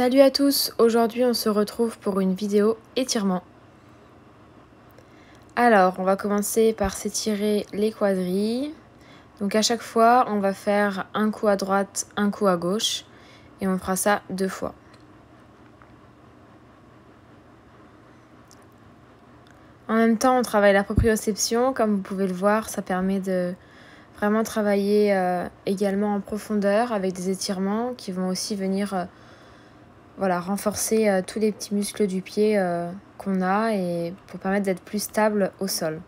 Salut à tous, aujourd'hui on se retrouve pour une vidéo étirement. Alors on va commencer par s'étirer les quadrilles. Donc à chaque fois on va faire un coup à droite, un coup à gauche et on fera ça 2 fois. En même temps on travaille la proprioception, comme vous pouvez le voir, ça permet de vraiment travailler également en profondeur avec des étirements qui vont aussi venir renforcer tous les petits muscles du pied qu'on a et pour permettre d'être plus stable au sol.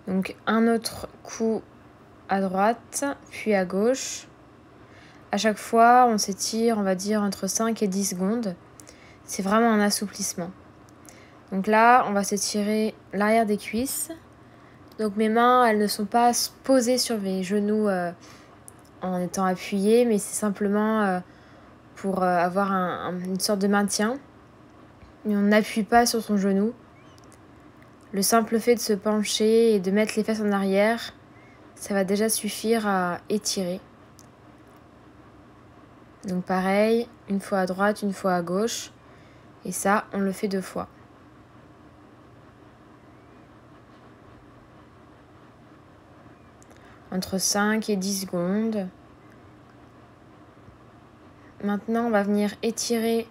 Donc un autre coup à droite, puis à gauche. À chaque fois, on s'étire, on va dire, entre 5 et 10 secondes. C'est vraiment un assouplissement. Donc là, on va s'étirer l'arrière des cuisses. Donc mes mains, elles ne sont pas posées sur mes genoux en étant appuyées, mais c'est simplement pour avoir une sorte de maintien. Mais on n'appuie pas sur son genou. Le simple fait de se pencher et de mettre les fesses en arrière, ça va déjà suffire à étirer. Donc pareil, une fois à droite, une fois à gauche. Et ça, on le fait 2 fois. Entre 5 et 10 secondes. Maintenant, on va venir étirer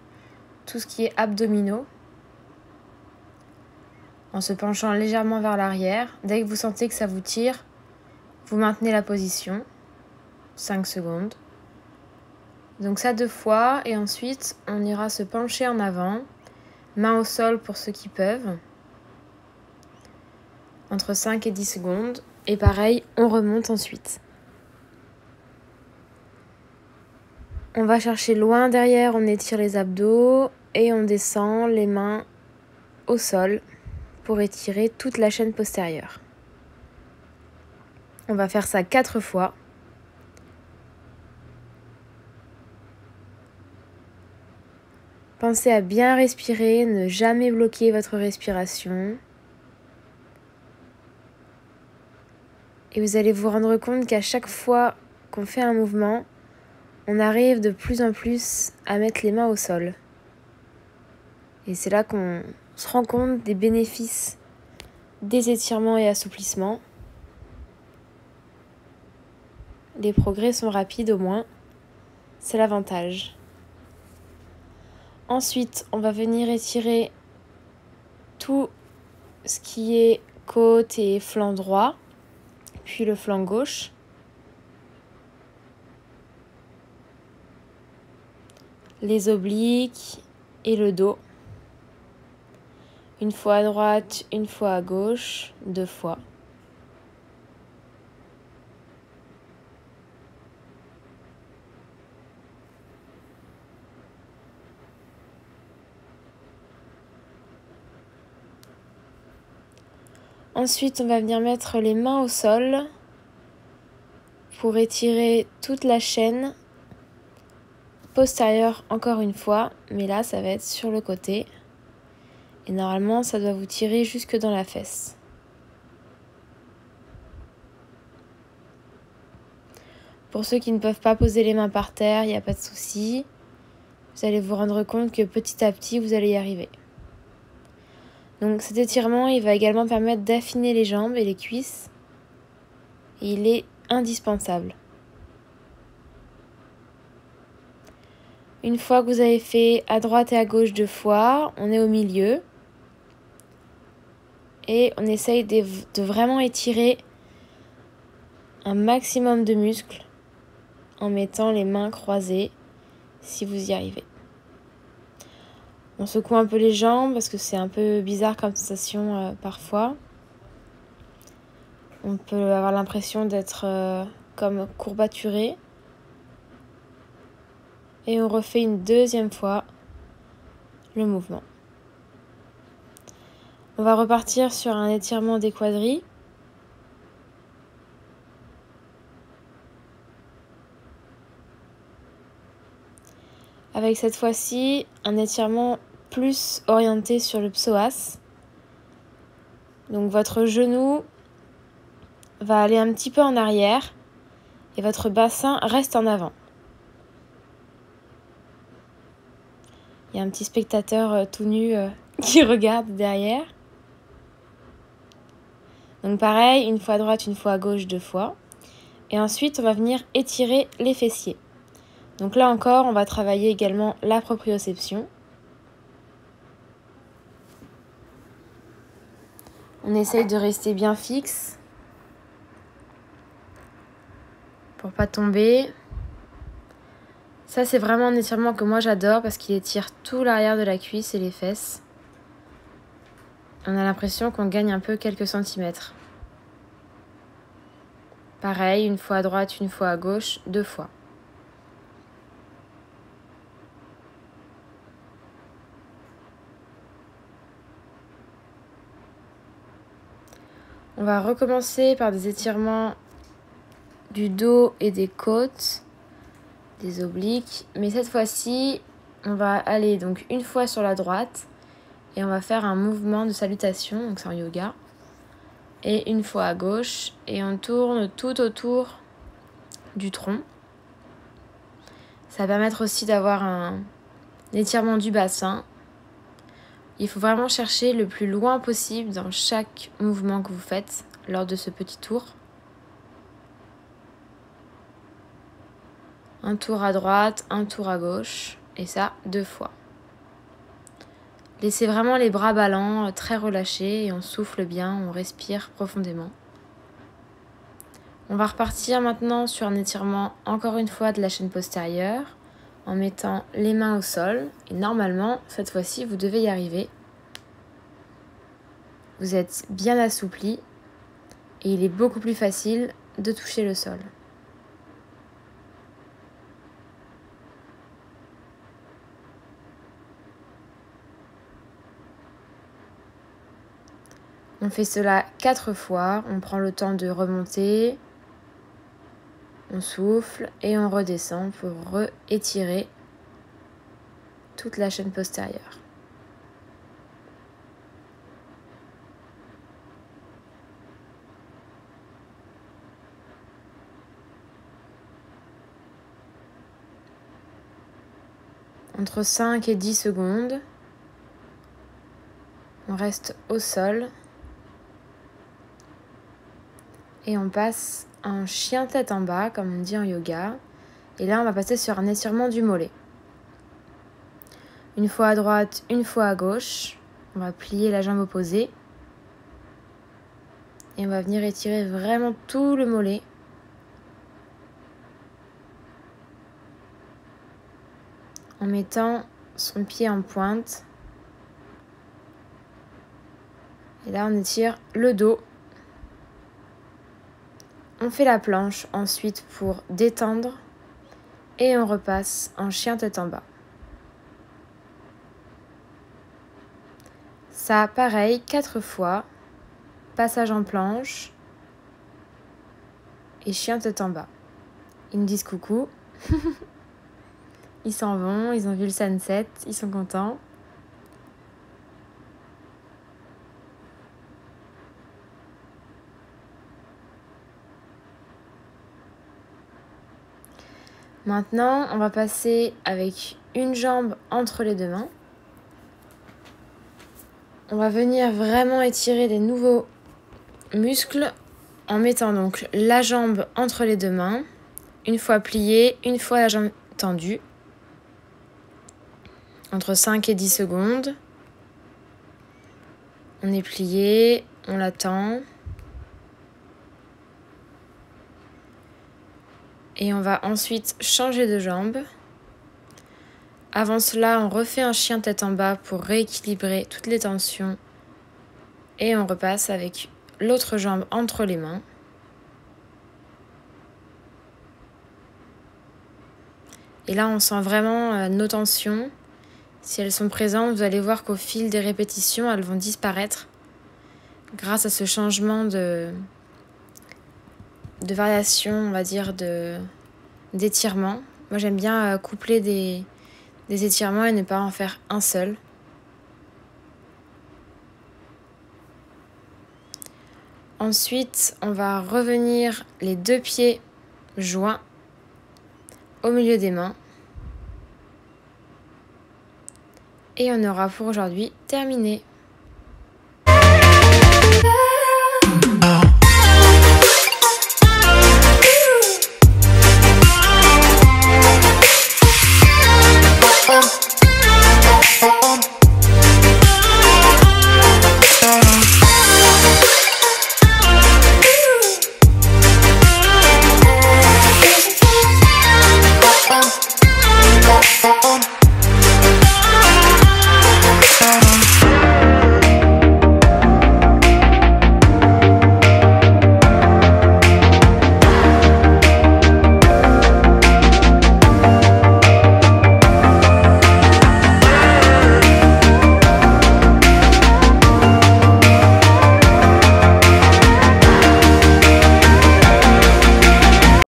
tout ce qui est abdominaux. En se penchant légèrement vers l'arrière. Dès que vous sentez que ça vous tire, vous maintenez la position. 5 secondes. Donc ça 2 fois et ensuite on ira se pencher en avant, main au sol pour ceux qui peuvent, entre 5 et 10 secondes et pareil on remonte ensuite. On va chercher loin derrière, on étire les abdos et on descend les mains au sol pour étirer toute la chaîne postérieure. On va faire ça 4 fois. Pensez à bien respirer, ne jamais bloquer votre respiration. Et vous allez vous rendre compte qu'à chaque fois qu'on fait un mouvement, on arrive de plus en plus à mettre les mains au sol. Et c'est là qu'on se rend compte des bénéfices des étirements et assouplissements. Les progrès sont rapides au moins, c'est l'avantage. Ensuite, on va venir étirer tout ce qui est côte et flanc droit, puis le flanc gauche. Les obliques et le dos. Une fois à droite, une fois à gauche, 2 fois. Ensuite, on va venir mettre les mains au sol pour étirer toute la chaîne postérieure encore une fois, mais là, ça va être sur le côté. Et normalement, ça doit vous tirer jusque dans la fesse. Pour ceux qui ne peuvent pas poser les mains par terre, il n'y a pas de souci. Vous allez vous rendre compte que petit à petit, vous allez y arriver. Donc cet étirement, il va également permettre d'affiner les jambes et les cuisses. Et il est indispensable. Une fois que vous avez fait à droite et à gauche 2 fois, on est au milieu. Et on essaye de vraiment étirer un maximum de muscles en mettant les mains croisées si vous y arrivez. On secoue un peu les jambes parce que c'est un peu bizarre comme sensation parfois. On peut avoir l'impression d'être comme courbaturé. Et on refait une 2e fois le mouvement. On va repartir sur un étirement des quadrilles. Avec cette fois-ci un étirement plus orienté sur le psoas. Donc votre genou va aller un petit peu en arrière et votre bassin reste en avant. Il y a un petit spectateur tout nu qui regarde derrière. Donc pareil, une fois à droite, une fois à gauche, 2 fois. Et ensuite, on va venir étirer les fessiers. Donc là encore, on va travailler également la proprioception. On essaye de rester bien fixe pour pas tomber. Ça, c'est vraiment un étirement que moi j'adore parce qu'il étire tout l'arrière de la cuisse et les fesses. On a l'impression qu'on gagne un peu quelques centimètres. Pareil, une fois à droite, une fois à gauche, 2 fois. On va recommencer par des étirements du dos et des côtes, des obliques. Mais cette fois-ci, on va aller donc une fois sur la droite et on va faire un mouvement de salutation, donc c'est en yoga. Et une fois à gauche et on tourne tout autour du tronc. Ça va permettre aussi d'avoir un étirement du bassin. Il faut vraiment chercher le plus loin possible dans chaque mouvement que vous faites lors de ce petit tour. Un tour à droite, un tour à gauche, et ça 2 fois. Laissez vraiment les bras ballants, très relâchés, et on souffle bien, on respire profondément. On va repartir maintenant sur un étirement, encore une fois, de la chaîne postérieure, en mettant les mains au sol. Et normalement, cette fois-ci, vous devez y arriver. Vous êtes bien assoupli, et il est beaucoup plus facile de toucher le sol. On fait cela 4 fois, on prend le temps de remonter, on souffle et on redescend pour étirer toute la chaîne postérieure. Entre 5 et 10 secondes, on reste au sol et on passe en chien tête en bas, comme on dit en yoga. Et là, on va passer sur un étirement du mollet. Une fois à droite, une fois à gauche. On va plier la jambe opposée. Et on va venir étirer vraiment tout le mollet. En mettant son pied en pointe. Et là, on étire le dos. On fait la planche ensuite pour détendre. Et on repasse en chien tête en bas. Ça, pareil, 4 fois. Passage en planche. Et chien tête en bas. Ils me disent coucou. Ils s'en vont, ils ont vu le sunset, ils sont contents. Maintenant, on va passer avec une jambe entre les 2 mains. On va venir vraiment étirer les nouveaux muscles en mettant donc la jambe entre les 2 mains, une fois pliée, une fois la jambe tendue. Entre 5 et 10 secondes. On est plié, on l'attend. Et on va ensuite changer de jambe. Avant cela, on refait un chien tête en bas pour rééquilibrer toutes les tensions. Et on repasse avec l'autre jambe entre les mains. Et là, on sent vraiment nos tensions. Si elles sont présentes, vous allez voir qu'au fil des répétitions, elles vont disparaître grâce à ce changement de variation, on va dire, d'étirement. Moi, j'aime bien coupler des étirements et ne pas en faire un seul. Ensuite, on va revenir les 2 pieds joints au milieu des mains. Et on aura pour aujourd'hui terminé.